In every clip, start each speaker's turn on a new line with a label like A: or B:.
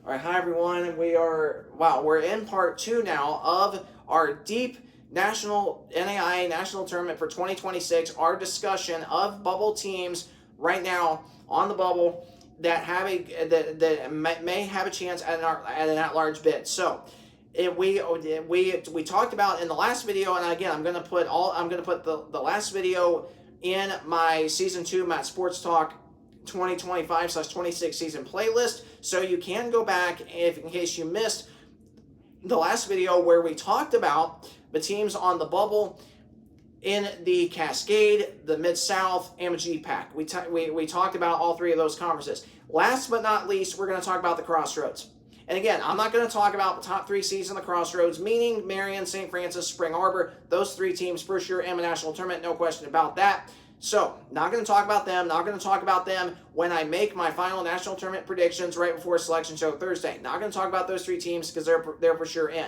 A: All right, hi everyone. We're in part two now of our deep national NAIA national tournament for 2026. Our discussion of bubble teams right now on the bubble that have that may have a chance at an at-large bid. So, we talked about in the last video, and again I'm gonna put the last video in my season 2 Matt Sports Talk 2025/26 season playlist, so you can go back in case you missed the last video where we talked about the teams on the bubble in the Cascade, the Mid-South, and the G-Pack. We talked about all three of those conferences. Last but not least, we're going to talk about the Crossroads. And again, I'm not going to talk about the top 3 seeds in the Crossroads, meaning Marion, St. Francis, Spring Arbor. Those 3 teams for sure in the national tournament, no question about that. So, not going to talk about them. Not going to talk about them when I make my final national tournament predictions right before selection show Thursday. Not going to talk about those 3 teams because they're for sure in.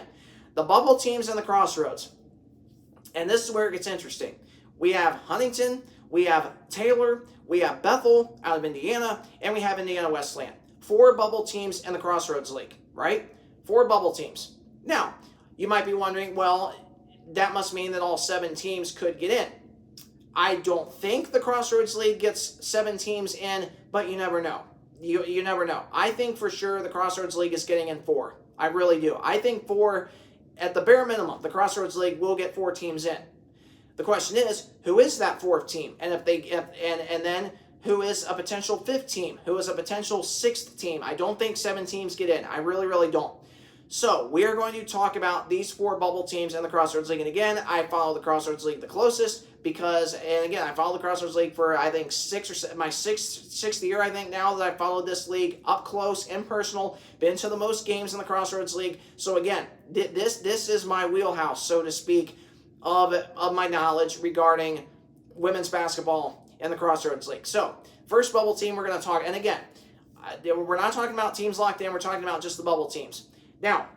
A: The bubble teams in the Crossroads. And this is where it gets interesting. We have Huntington, we have Taylor, we have Bethel out of Indiana, and we have Indiana Wesleyan. 4 bubble teams in the Crossroads League, right? 4 bubble teams. Now, you might be wondering, well, that must mean that all 7 teams could get in. I don't think the Crossroads League gets 7 teams in, but you never know. You never know. I think for sure the Crossroads League is getting in 4. I really do. I think 4, at the bare minimum, the Crossroads League will get 4 teams in. The question is, who is that 4th team? And then who is a potential 5th team? Who is a potential 6th team? I don't think 7 teams get in. I really, really don't. So, we are going to talk about these 4 bubble teams in the Crossroads League. And again, I follow the Crossroads League the closest because, and again, I follow the Crossroads League for, I think, my sixth year, I think, now that I followed this league up close and personal. Been to the most games in the Crossroads League. So, again, this is my wheelhouse, so to speak, of my knowledge regarding women's basketball in the Crossroads League. So, first bubble team we're going to talk, and again, we're not talking about teams locked in, we're talking about just the bubble teams. Now,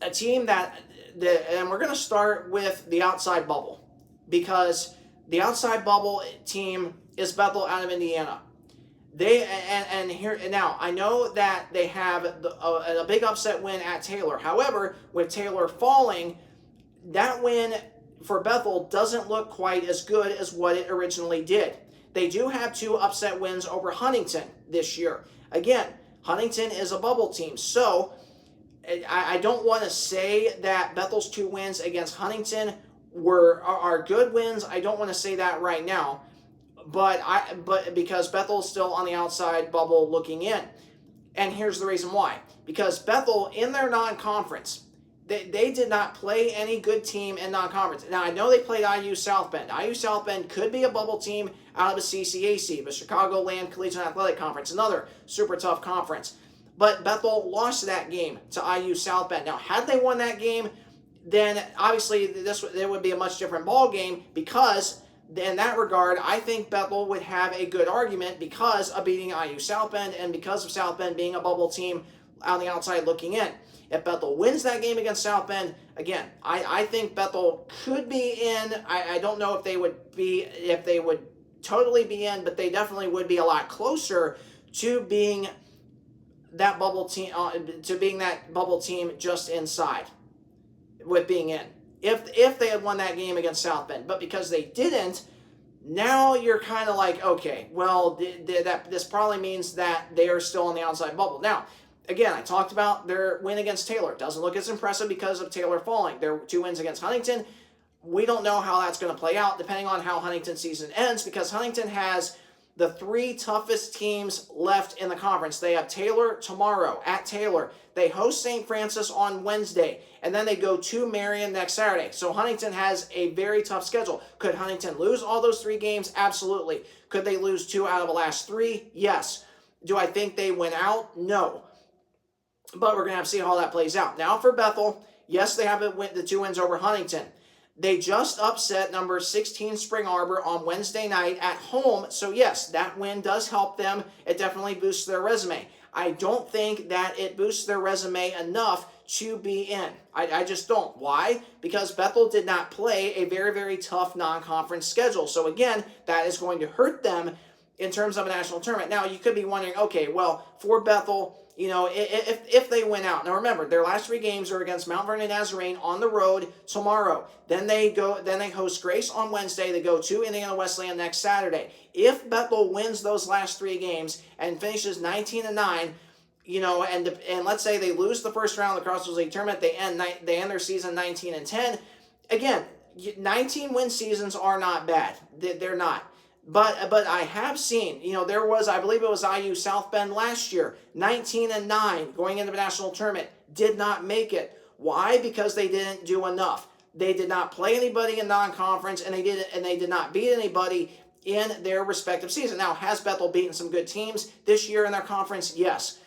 A: a team and we're going to start with the outside bubble, because the outside bubble team is Bethel out of Indiana. Now, I know that they have a big upset win at Taylor. However, with Taylor falling, that win for Bethel doesn't look quite as good as what it originally did. They do have 2 upset wins over Huntington this year. Again, Huntington is a bubble team, so I don't want to say that Bethel's 2 wins against Huntington are good wins. I don't want to say that right now, but because Bethel is still on the outside bubble looking in, and here's the reason why. Because Bethel in their non-conference, they did not play any good team in non-conference. Now I know they played IU South Bend. IU South Bend could be a bubble team out of the CCAC, the Chicagoland Collegiate Athletic Conference, another super tough conference. But Bethel lost that game to IU South Bend. Now, had they won that game, then obviously it would be a much different ball game, because in that regard, I think Bethel would have a good argument because of beating IU South Bend and because of South Bend being a bubble team on the outside looking in. If Bethel wins that game against South Bend, again, I think Bethel could be in. I don't know if they would totally be in, but they definitely would be a lot closer to being that bubble team just inside with being in, if they had won that game against South Bend. But because they didn't, now you're kind of like, okay, well, this probably means that they are still on the outside bubble. Now, again, I talked about their win against Taylor. It doesn't look as impressive because of Taylor falling. Their 2 wins against Huntington, we don't know how that's going to play out depending on how Huntington's season ends, because Huntington has the 3 toughest teams left in the conference. They have Taylor tomorrow at Taylor. They host St. Francis on Wednesday, and then they go to Marion next Saturday. So Huntington has a very tough schedule. Could Huntington lose all those 3 games? Absolutely. Could they lose 2 out of the last 3? Yes. Do I think they win out? No. But we're going to have to see how that plays out. Now for Bethel, yes, they have the 2 wins over Huntington. They just upset number 16 Spring Arbor on Wednesday night at home. So yes, that win does help them. It definitely boosts their resume. I don't think that it boosts their resume enough to be in. I just don't. Why? Because Bethel did not play a very, very tough non-conference schedule. So again, that is going to hurt them in terms of a national tournament. Now, you could be wondering, okay, well, for Bethel, if they win out. Now remember, their last 3 games are against Mount Vernon Nazarene on the road tomorrow. Then they host Grace on Wednesday. They go to Indiana Wesleyan next Saturday. If Bethel wins those last 3 games and finishes 19-9, and let's say they lose the first round of the Crossroads League tournament, they end their season 19-10. Again, 19 win seasons are not bad. They're not. But I have seen, there was, I believe it was IU South Bend last year, 19-9 going into the national tournament, did not make it. Why? Because they didn't do enough. They did not play anybody in non-conference, and they did not beat anybody in their respective season. Now, has Bethel beaten some good teams this year in their conference? Yes.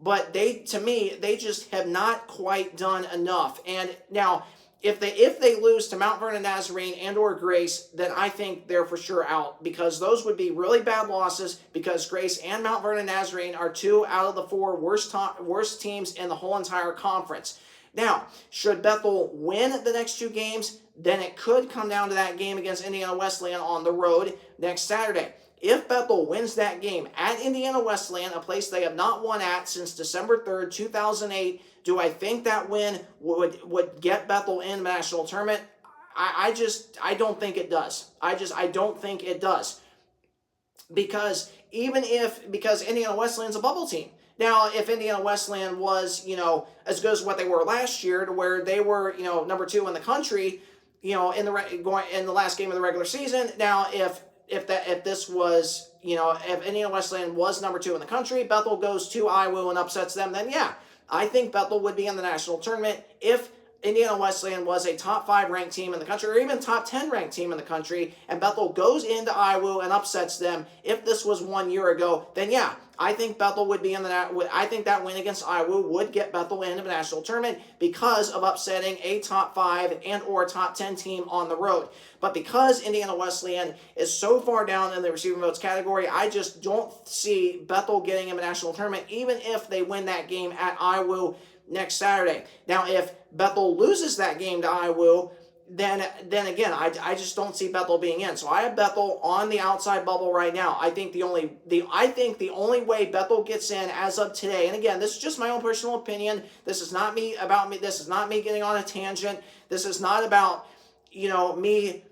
A: But to me, they just have not quite done enough. And now, if they lose to Mount Vernon Nazarene and or Grace, then I think they're for sure out, because those would be really bad losses, because Grace and Mount Vernon Nazarene are 2 out of the 4 worst teams in the whole entire conference. Now, should Bethel win the next 2 games, then it could come down to that game against Indiana Wesleyan on the road next Saturday. If Bethel wins that game at Indiana Wesleyan, a place they have not won at since December 3rd, 2008, do I think that win would get Bethel in the national tournament? I don't think it does. I don't think it does. Because Indiana Wesleyan's a bubble team. Now, if Indiana Wesleyan was, as good as what they were last year, to where they were, number 2 in the country, in the last game of the regular season. Now, if Indiana Wesleyan was number 2 in the country, Bethel goes to IWU and upsets them, then yeah, I think Bethel would be in the national tournament. If Indiana Wesleyan was a top 5 ranked team in the country, or even top 10 ranked team in the country, and Bethel goes into IWU and upsets them, if this was 1 year ago, then yeah, I think Bethel would be in I think that win against IWU would get Bethel into the national tournament because of upsetting a top 5 and or top 10 team on the road. But because Indiana Wesleyan is so far down in the receiving votes category, I just don't see Bethel getting in the national tournament, even if they win that game at IWU next Saturday. Now, if Bethel loses that game to IWU, then again, I just don't see Bethel being in. So I have Bethel on the outside bubble right now. I think the only way Bethel gets in as of today, and again, this is just my own personal opinion. This is not me This is not me getting on a tangent. This is not about me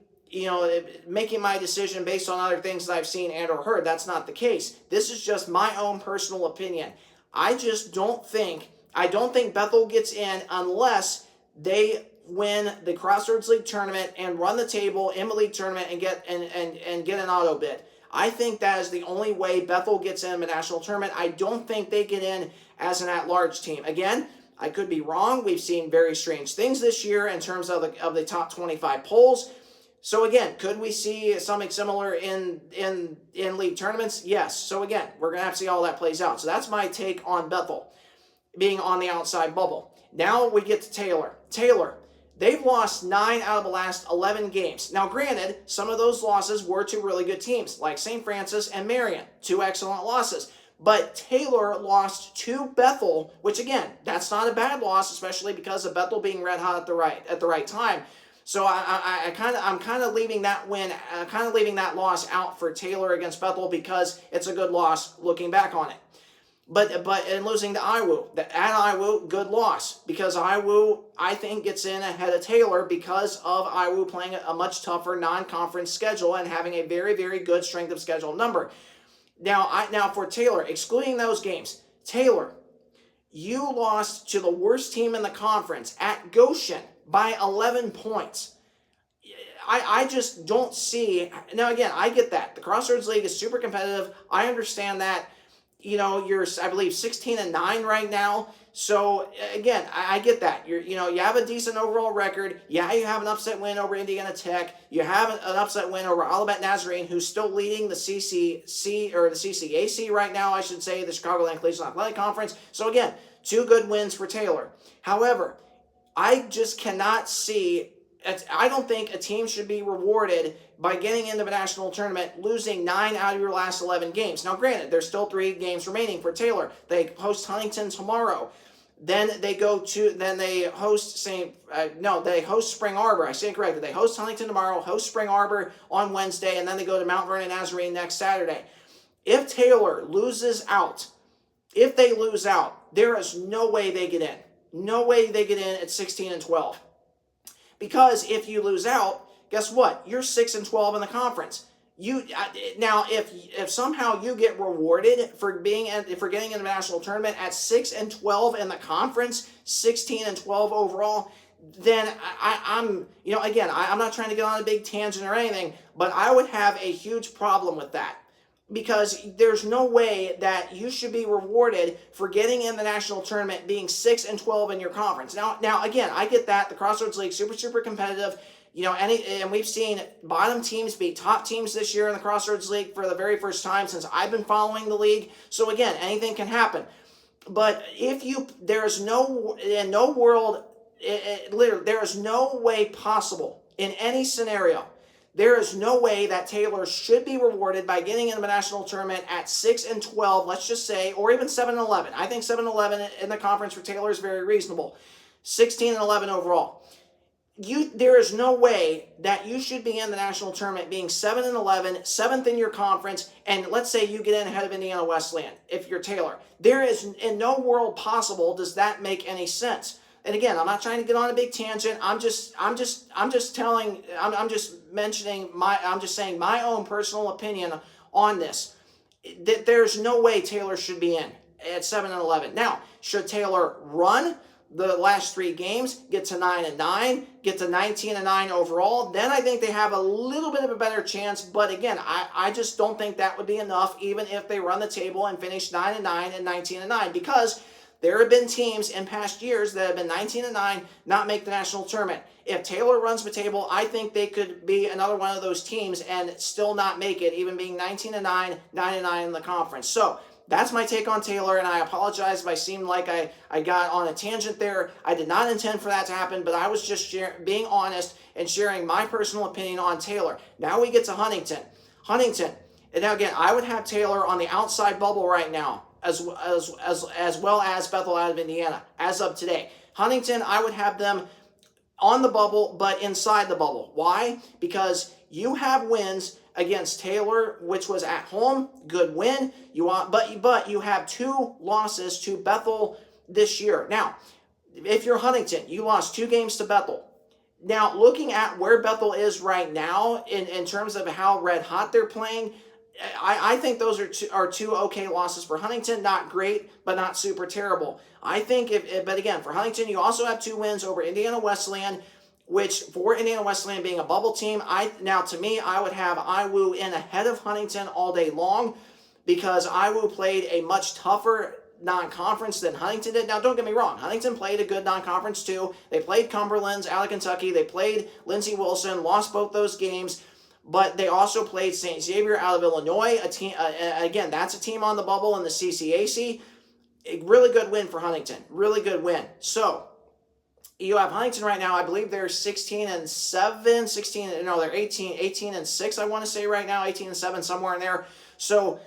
A: making my decision based on other things that I've seen and or heard. That's not the case. This is just my own personal opinion. I don't think Bethel gets in unless they win the Crossroads League tournament and run the table in the league tournament and get an auto bid. I think that is the only way Bethel gets in the national tournament. I don't think they get in as an at-large team. Again, I could be wrong. We've seen very strange things this year in terms of the top 25 polls. So again, could we see something similar in league tournaments? Yes. So again, we're going to have to see how all that plays out. So that's my take on Bethel being on the outside bubble. Now we get to Taylor. They've lost 9 out of the last 11 games. Now granted, some of those losses were to really good teams like St. Francis and Marion, 2 excellent losses. But Taylor lost to Bethel, which again, that's not a bad loss, especially because of Bethel being red hot at the right time. So I'm kind of leaving that loss out for Taylor against Bethel because it's a good loss looking back on it. But in losing to IWU, at IWU, good loss, because IWU, I think, gets in ahead of Taylor because of IWU playing a much tougher non-conference schedule and having a very, very good strength of schedule number. Now for Taylor, excluding those games, Taylor, you lost to the worst team in the conference at Goshen by 11 points. I just don't see. Now again, I get that. The Crossroads League is super competitive. I understand that. You're, I believe, 16-9 right now. So again, I get that. You have a decent overall record. Yeah, you have an upset win over Indiana Tech. You have an upset win over Olivet Nazarene, who's still leading the CCAC right now, I should say, the Chicagoland Collegiate Athletic Conference. So again, 2 good wins for Taylor. However, I just cannot see. I don't think a team should be rewarded by getting into the national tournament, losing 9 out of your last 11 games. Now, granted, there's still 3 games remaining for Taylor. They host Huntington tomorrow. Then they host Spring Arbor. I stand corrected. They host Huntington tomorrow, host Spring Arbor on Wednesday, and then they go to Mount Vernon Nazarene next Saturday. If Taylor loses out If they lose out, there is no way they get in. No way they get in at 16-12. Because if you lose out, guess what? You're 6-12 in the conference. Now, if somehow you get rewarded for getting in the national tournament at 6-12 in the conference, 16-12 overall, then I'm not trying to get on a big tangent or anything, but I would have a huge problem with that. Because there's no way that you should be rewarded for getting in the national tournament being 6-12 in your conference. Now again, I get that the Crossroads League super competitive. And we've seen bottom teams beat top teams this year in the Crossroads League for the very first time since I've been following the league. So again, anything can happen. But there is no way possible in any scenario. There is no way that Taylor should be rewarded by getting into the national tournament at 6-12, let's just say, or even 7-11. I think 7-11 in the conference for Taylor is very reasonable. 16-11 overall. There is no way that you should be in the national tournament being 7-11, 7th in your conference, and let's say you get in ahead of Indiana Wesleyan if you're Taylor. There is in no world possible does that make any sense. And again, I'm not trying to get on a big tangent. I'm just saying my own personal opinion on this. That there's no way Taylor should be in at 7-11. Now, should Taylor run the last 3 games, get to 9-9, get to 19-9 overall, then I think they have a little bit of a better chance. But again, I just don't think that would be enough, even if they run the table and finish 9-9 and 19-9, because there have been teams in past years that have been 19-9, not make the national tournament. If Taylor runs the table, I think they could be another one of those teams and still not make it, even being 19-9, 9-9 in the conference. So that's my take on Taylor, and I apologize if I seemed like I got on a tangent there. I did not intend for that to happen, but I was just being honest and sharing my personal opinion on Taylor. Now we get to Huntington. And now again, I would have Taylor on the outside bubble right now, as well as Bethel out of Indiana, as of today. Huntington, I would have them on the bubble, but inside the bubble. Why? Because you have wins against Taylor, which was at home, good win. But you have 2 losses to Bethel this year. Now, if you're Huntington, you lost 2 games to Bethel. Now, looking at where Bethel is right now in terms of how red hot they're playing, I think those are two okay losses for Huntington. Not great, but not super terrible. I think but again, for Huntington, you also have 2 wins over Indiana Wesleyan, which for Indiana Wesleyan being a bubble team, to me, I would have IWU in ahead of Huntington all day long, because IWU played a much tougher non-conference than Huntington did. Now, don't get me wrong. Huntington played a good non-conference too. They played Cumberland's out of Kentucky. They played Lindsey Wilson, lost both those games. But they also played St. Xavier out of Illinois, a team. Again, that's a team on the bubble in the CCAC. A really good win for Huntington. Really good win. So, you have Huntington right now. I believe they're 16-7, they're 18-6, I want to say right now, 18-7, somewhere in there. So,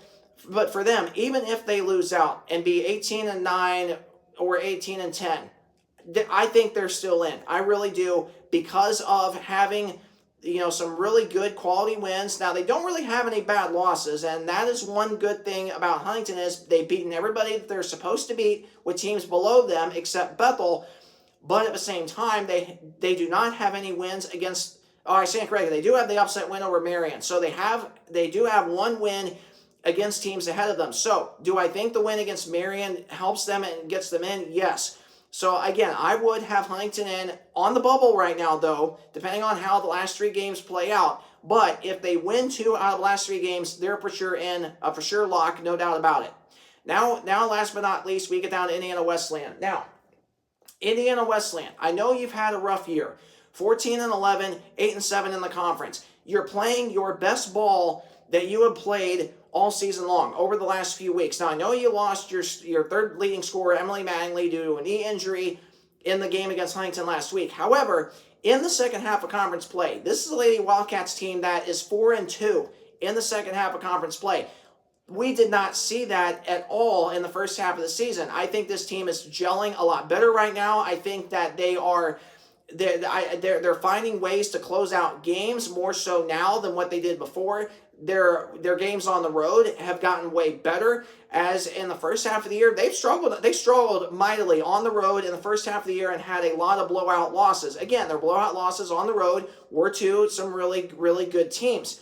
A: but for them, even if they lose out and be 18-9 or 18-10, I think they're still in. I really do, because of having some really good quality wins. Now, they don't really have any bad losses, and that is one good thing about Huntington, is they've beaten everybody that they're supposed to beat with teams below them except Bethel. But at the same time, they do not have any wins against, I stand corrected, they do have the upset win over Marion. So they do have 1 win against teams ahead of them. So, do I think the win against Marion helps them and gets them in? Yes. So again, I would have Huntington in on the bubble right now, though, depending on how the last 3 games play out. But if they win 2 out of the last 3 games, they're for sure in, a for sure lock, no doubt about it. Now, last but not least, we get down to Indiana Wesleyan. Now, Indiana Wesleyan, I know you've had a rough year. 14-11, 8-7 in the conference. You're playing your best ball that you have played all season long over the last few weeks. Now, I know you lost your 3rd leading scorer, Emily Mattingly, due to a knee injury in the game against Huntington last week. However, in the second half of conference play, this is a Lady Wildcats team that is 4-2 in the second half of conference play. We did not see that at all in the first half of the season. I think this team is gelling a lot better right now. I think that they're finding ways to close out games more so now than what they did before. their games on the road have gotten way better. As in the first half of the year, they struggled mightily on the road in the first half of the year and had a lot of blowout losses. Again, their blowout losses on the road were to some really, really good teams.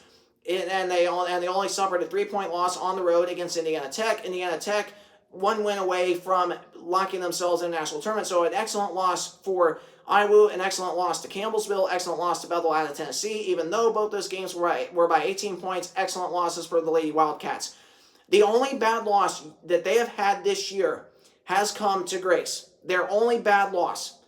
A: And they only suffered a 3-point loss on the road against Indiana Tech. Indiana Tech, one win away from locking themselves in the national tournament. So an excellent loss for Iowa, an excellent loss to Campbellsville, excellent loss to Bethel out of Tennessee. Even though both those games were by 18 points, excellent losses for the Lady Wildcats. The only bad loss that they have had this year has come to Grace. Their only bad loss.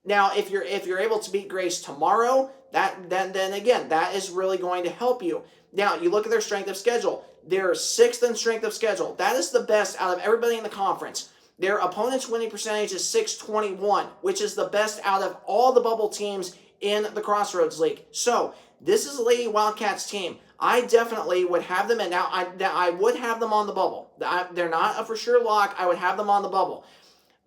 A: Now, if you're able to beat Grace tomorrow, then again, that is really going to help you. Now, you look at their strength of schedule. They're 6th in strength of schedule. That is the best out of everybody in the conference. Their opponent's winning percentage is .621, which is the best out of all the bubble teams in the Crossroads League. So, this is a Lady Wildcats team. I definitely would have them, and now I would have them on the bubble. They're not a for sure lock. I would have them on the bubble.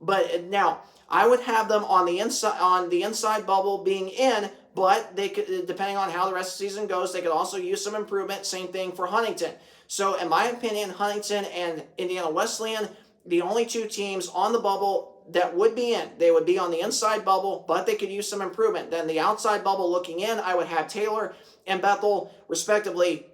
A: But now, I would have them on the inside bubble being in, but they could, depending on how the rest of the season goes, they could also use some improvement. Same thing for Huntington. So, in my opinion, Huntington and Indiana Wesleyan, the only two teams on the bubble that would be in. They would be on the inside bubble, but they could use some improvement. Then the outside bubble looking in, I would have Taylor and Bethel, respectively,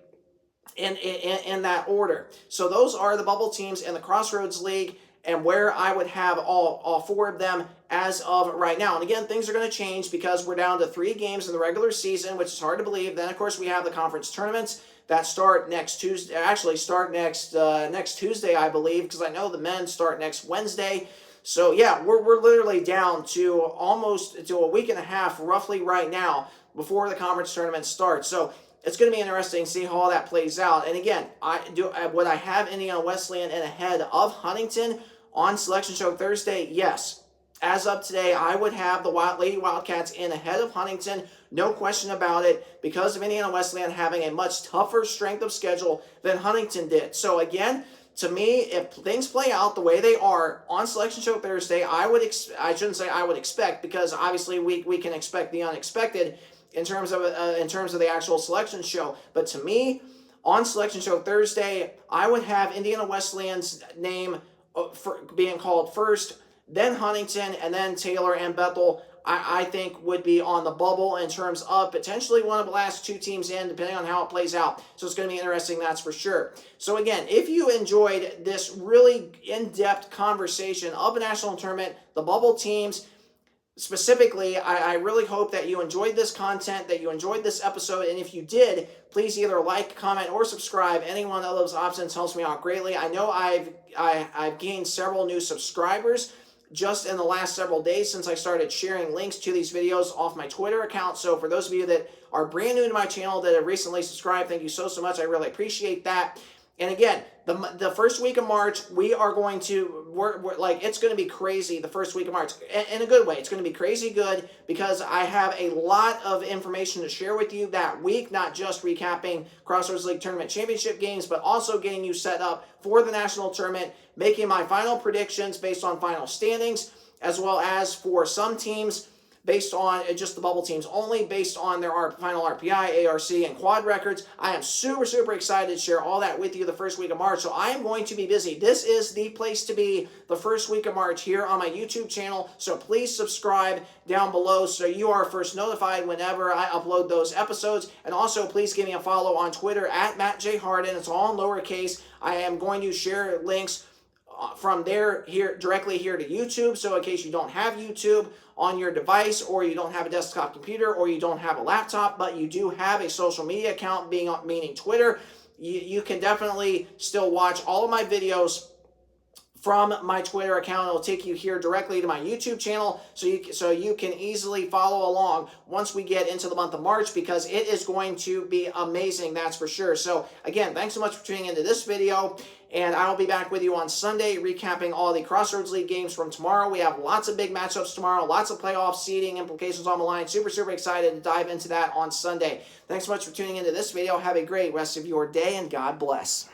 A: in that order. So those are the bubble teams in the Crossroads League, and where I would have all 4 of them as of right now. And again, things are going to change because we're down to 3 games in the regular season, which is hard to believe. Then, of course, we have the conference tournaments that start next Tuesday. Actually, start next Tuesday, I believe, because I know the men start next Wednesday. So yeah, we're literally down to almost to a week and a half, roughly right now, before the conference tournament starts. So it's going to be interesting to see how all that plays out. And again, would I have Indiana Wesleyan in ahead of Huntington on Selection Show Thursday? Yes. As of today, I would have the Lady Wildcats in ahead of Huntington, no question about it, because of Indiana Wesleyan having a much tougher strength of schedule than Huntington did. So again, to me, if things play out the way they are on Selection Show Thursday, I shouldn't say I would expect, because obviously we can expect the unexpected in terms of the actual selection show. But to me, on Selection Show Thursday, I would have Indiana Wesleyan's name being called first, then Huntington, and then Taylor and Bethel, I think would be on the bubble in terms of potentially one of the last 2 teams in, depending on how it plays out. So it's going to be interesting, that's for sure. So again, if you enjoyed this really in-depth conversation of the national tournament, the bubble teams, specifically, I really hope that you enjoyed this content, that you enjoyed this episode, and if you did, please either like, comment, or subscribe. Any one of those options helps me out greatly. I know I've gained several new subscribers just in the last several days since I started sharing links to these videos off my Twitter account. So for those of you that are brand new to my channel that have recently subscribed, thank you so much. I really appreciate that. And again, the first week of March, we are going to, it's going to be crazy the first week of March. In a good way. It's going to be crazy good because I have a lot of information to share with you that week, not just recapping Crossroads League Tournament Championship games, but also getting you set up for the national tournament, making my final predictions based on final standings, as well as for some teams, based on just the bubble teams only, based on their final RPI, ARC, and quad records. I am super excited to share all that with you the first week of March, so I am going to be busy. This is the place to be the first week of March here on my YouTube channel, so please subscribe down below so you are first notified whenever I upload those episodes. And also, please give me a follow on Twitter at Matt J. Harden. It's all in lowercase. I am going to share links from there directly here to YouTube, so in case you don't have YouTube on your device, or you don't have a desktop computer, or you don't have a laptop, but you do have a social media account, meaning Twitter, you can definitely still watch all of my videos from my Twitter account. It'll take you here directly to my YouTube channel, so you can easily follow along once we get into the month of March, because it is going to be amazing, that's for sure. So again, thanks so much for tuning into this video, and I'll be back with you on Sunday recapping all the Crossroads League games from tomorrow. We have lots of big matchups tomorrow, lots of playoff seeding implications on the line. Super excited to dive into that on Sunday. Thanks so much for tuning into this video. Have a great rest of your day, and God bless.